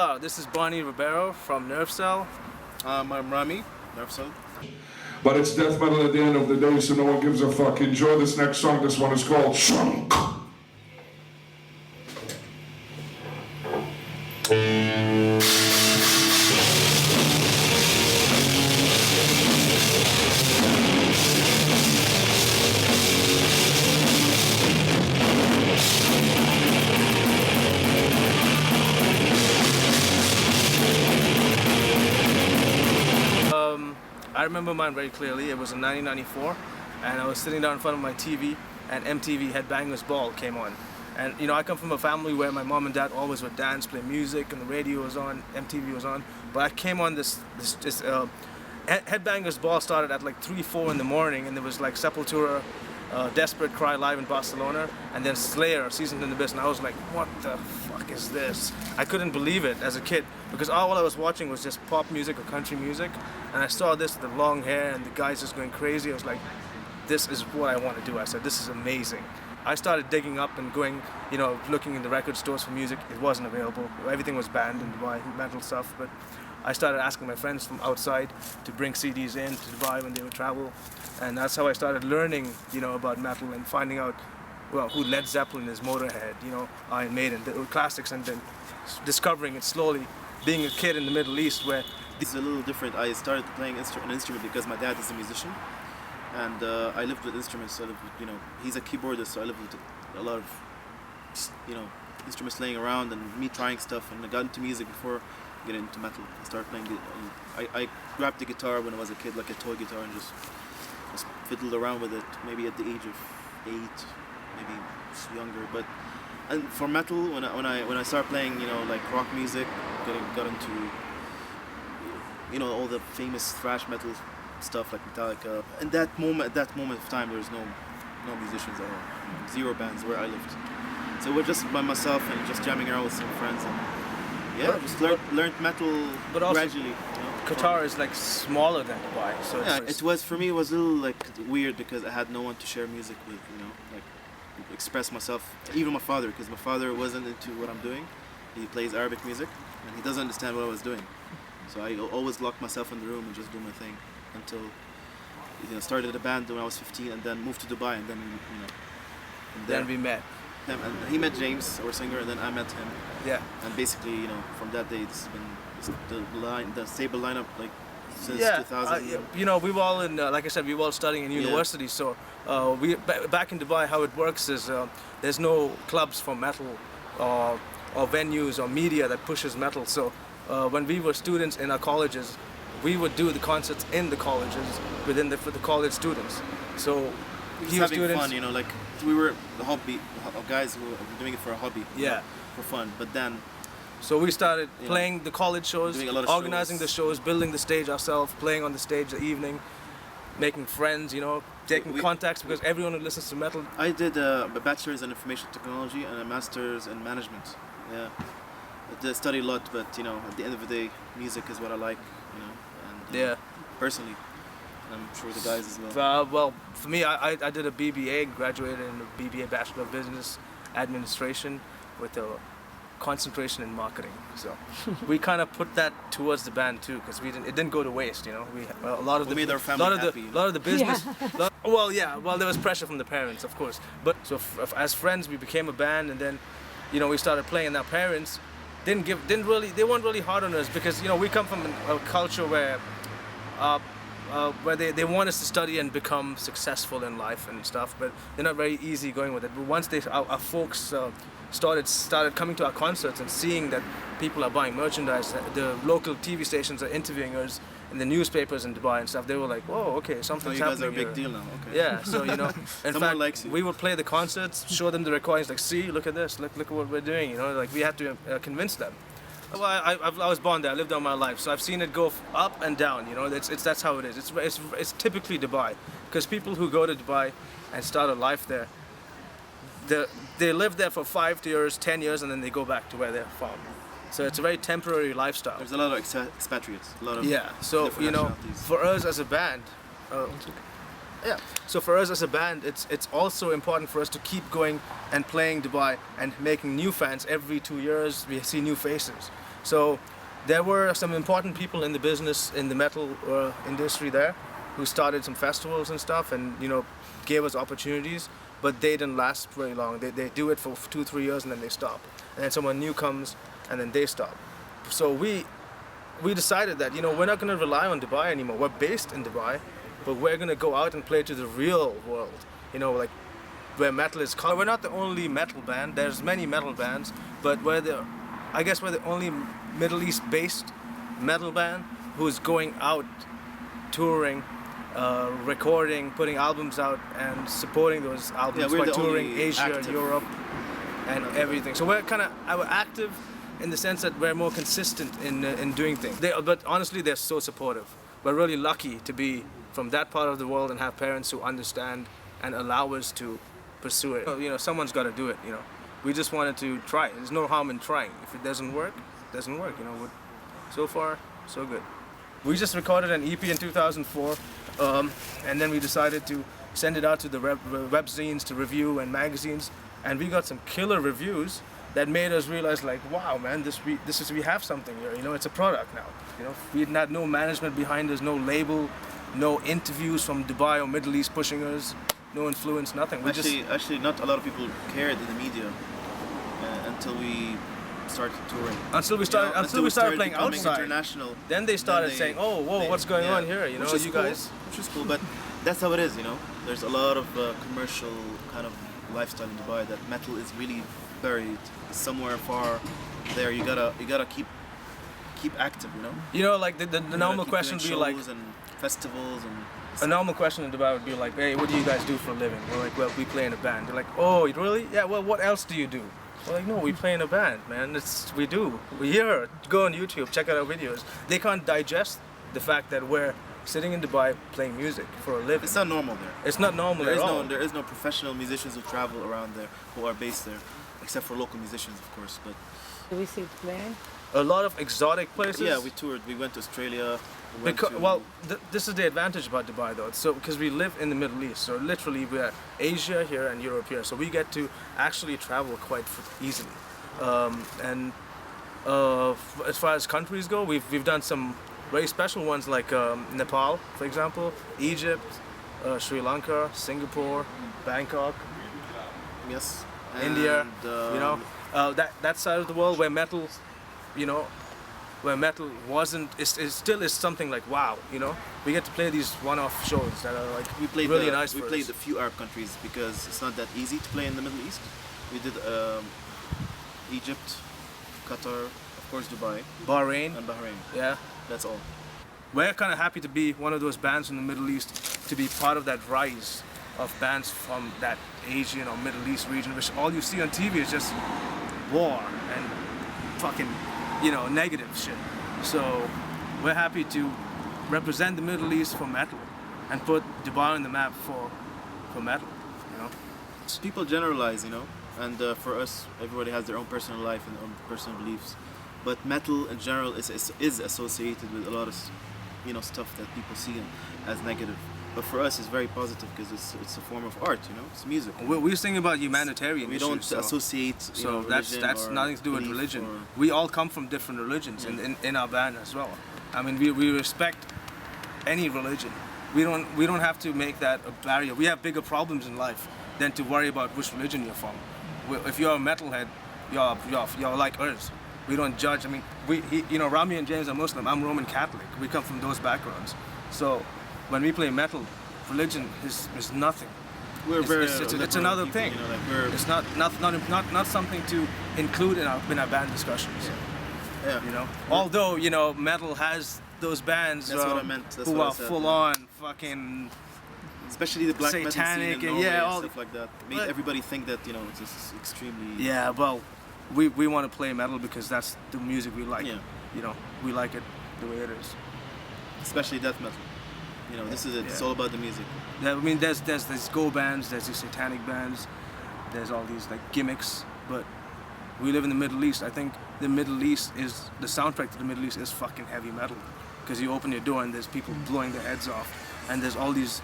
Hola, this is Barney Ribeiro from Nervecell. I'm Rami, Nervecell. But it's death metal at the end of the day, so no one gives a fuck. Enjoy this next song. This one is called Chunk. I remember mine very clearly. It was in 1994, and I was sitting down in front of my TV, and MTV Headbangers Ball came on. And you know, I come from a family where my mom and dad always would dance, play music, and the radio was on, MTV was on. But I came on this Headbangers Ball started at like 3, 4 in the morning, and there was like Sepultura, Desperate Cry live in Barcelona, and then Slayer, Seasons in the Abyss, and I was like, what the fuck is this? I couldn't believe it as a kid, because all I was watching was just pop music or country music, and I saw this, the long hair, and the guys just going crazy. I was like, this is what I want to do. I said, this is amazing. I started digging up and going, you know, looking in the record stores for music. It wasn't available. Everything was banned in Dubai, metal stuff, but I started asking my friends from outside to bring CDs in to Dubai when they would travel, and that's how I started learning, you know, about metal and finding out, well, who Led Zeppelin is, Motorhead, you know, Iron Maiden, the classics, and then discovering it slowly, being a kid in the Middle East where... It's a little different. I started playing an instrument because my dad is a musician, and I lived with instruments. I lived with, you know, he's a keyboardist, so I lived with a lot of, you know, instruments laying around and me trying stuff, and I got into music before getting into metal. I started playing I grabbed the guitar when I was a kid, like a toy guitar, and just fiddled around with it, maybe at the age of 8, maybe younger. But and for metal, when I started playing, you know, like rock music, got into, you know, all the famous thrash metal stuff like Metallica. And at that moment of time, there was no musicians at all, you know, 0 bands where I lived. So we're just by myself and just jamming around with some friends, and yeah, just learned metal but also, gradually. You know, Qatar is like smaller than Dubai, so yeah, it was, for me, it was a little like weird because I had no one to share music with, you know, like express myself. Even my father, because my father wasn't into what I'm doing. He plays Arabic music, and he doesn't understand what I was doing. So I always locked myself in the room and just do my thing until, you know, started a band when I was 15, and then moved to Dubai, and then, you know, then we met. And he met James, our singer, and then I met him. Yeah. And basically, you know, from that day, it's been the stable lineup like since 2000. You know, we were all in, like I said, we were all studying in university. So back in Dubai, how it works is there's no clubs for metal or venues or media that pushes metal. So when we were students in our colleges, we would do the concerts in the colleges for the college students. So he was having fun, you know, like we were the hobby guys who were doing it for a hobby, yeah, for fun. But then, so we started playing the college shows, organizing shows. the shows, building the stage ourselves, playing on the stage the evening, making friends, you know, taking contacts, because everyone who listens to metal. I did a bachelor's in information technology and a master's in management. Yeah, I did study a lot, but you know, at the end of the day, music is what I like, you know, and yeah, personally. I'm sure the guys as well. Well, for me, I did a BBA, graduated in a BBA, Bachelor of Business Administration, with a concentration in marketing. So we kind of put that towards the band too, because it didn't go to waste. You know, a lot of the business. Yeah. Well, there was pressure from the parents, of course. But so as friends, we became a band, and then, you know, we started playing. And our parents they weren't really hard on us, because, you know, we come from a culture where they want us to study and become successful in life and stuff, but they're not very easy going with it. But once our folks started coming to our concerts and seeing that people are buying merchandise, the local TV stations are interviewing us in the newspapers in Dubai and stuff, they were like, whoa, okay, something's happening. You guys are a big deal now, okay. Yeah, so, you know, in fact, likes you. We would play the concerts, show them the recordings, like, see, look at this, look at what we're doing, you know, like, we had to convince them. Well, I was born there. I lived all my life, so I've seen it go up and down. You know, that's how it is. It's typically Dubai, because people who go to Dubai and start a life there, they live there for 5 years, 10 years, and then they go back to where they're from. So it's a very temporary lifestyle. There's a lot of expatriates. A lot of So, you know, for us as a band, so for us as a band, it's also important for us to keep going and playing Dubai and making new fans every 2 years. We see new faces. So there were some important people in the business, in the metal industry there, who started some festivals and stuff, and gave us opportunities. But they didn't last very long. They do it for 2-3 years and then they stop. And then someone new comes and then they stop. So we decided that we're not going to rely on Dubai anymore. We're based in Dubai, but we're going to go out and play to the real world. Like where metal is called. We're not the only metal band. There's many metal bands, but we're the only Middle East based metal band who's going out touring, recording, putting albums out, and supporting those albums by touring Asia, Europe, and everything. So we're active in the sense that we're more consistent in doing things. But honestly, they're so supportive. We're really lucky to be from that part of the world and have parents who understand and allow us to pursue it. Someone's got to do it. We just wanted to try. There's no harm in trying. If it doesn't work, it doesn't work. So far, so good. We just recorded an EP in 2004, and then we decided to send it out to the web zines to review and magazines, and we got some killer reviews that made us realize, like, wow, man, we have something here. It's a product now. We had no management behind us, no label, no interviews from Dubai or Middle East pushing us, no influence, nothing. Actually, not a lot of people cared in the media until we started touring. Until we started playing outside. International. Then they started saying, "Oh, whoa, what's going on here?" Which is cool, but that's how it is. There's a lot of commercial kind of lifestyle in Dubai that metal is really buried somewhere far there. You gotta keep active. Like the normal question would be like, and festivals and. A normal question in Dubai would be like, "Hey, what do you guys do for a living?" We're like, "Well, we play in a band." They're like, "Oh, really? Yeah. Well, what else do you do?" We're like, "No, we play in a band, man. We do. We're here. Go on YouTube, check out our videos." They can't digest the fact that we're sitting in Dubai playing music for a living. It's not normal there. It's not normal at all. There is no professional musicians who travel around there, who are based there, except for local musicians, of course. But Do we see playing? A lot of exotic places. Yeah, we toured. We went to Australia. This is the advantage about Dubai, though. So because we live in the Middle East, so literally we're Asia here and Europe here, so we get to actually travel quite easily. As far as countries go, we've done some very special ones like Nepal, for example, Egypt, Sri Lanka, Singapore, Bangkok. Yes. India. That side of the world where metal, where metal still is something like wow, we get to play these one-off shows that are like really nice. We played a few Arab countries because it's not that easy to play in the Middle East. We did Egypt, Qatar, of course Dubai, Bahrain. Yeah, that's all. We're kind of happy to be one of those bands in the Middle East, to be part of that rise of bands from that Asian or Middle East region, which all you see on TV is just war and fucking negative shit. So we're happy to represent the Middle East for metal and put Dubai on the map for metal. People generalize, and for us, everybody has their own personal life and own personal beliefs. But metal in general is associated with a lot of stuff that people see as negative. But for us, it's very positive because it's a form of art, it's music. We're thinking about humanitarian issues. We don't associate, so that's nothing to do with religion. We all come from different religions in our band as well. I mean, we respect any religion. We don't have to make that a barrier. We have bigger problems in life than to worry about which religion you're from. If you're a metalhead, you're like us. We don't judge. I mean, Rami and James are Muslim. I'm Roman Catholic. We come from those backgrounds. So when we play metal, religion is nothing. It's another thing. It's not something to include in our band discussions. Yeah. Although metal has those bands who are full on fucking. Especially the black satanic metal scene and all stuff like that. Made everybody think that it's just extremely. Yeah, well, we want to play metal because that's the music we like. Yeah. We like it the way it is. Especially death metal. This is it. It's all about the music. Yeah, I mean, there's these go bands, there's these satanic bands, there's all these like gimmicks, but we live in the Middle East. I think the Middle East the soundtrack to the Middle East is fucking heavy metal, because you open your door and there's people blowing their heads off, and there's all these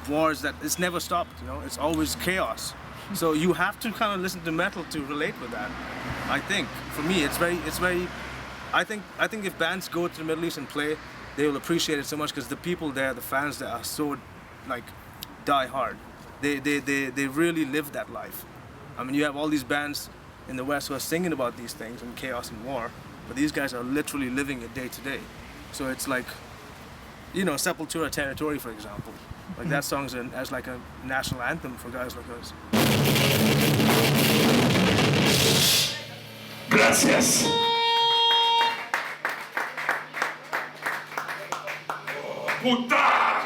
wars that it's never stopped. It's always chaos. So you have to kind of listen to metal to relate with that. I think for me, it's very I think if bands go to the Middle East and play, they will appreciate it so much because the people there, the fans there, are so like die hard. They really live that life. I mean, you have all these bands in the West who are singing about these things and chaos and war, but these guys are literally living it day to day. So it's like, you know, Sepultura Territory, for example. Like that song's as like a national anthem for guys like us. Gracias. Puta!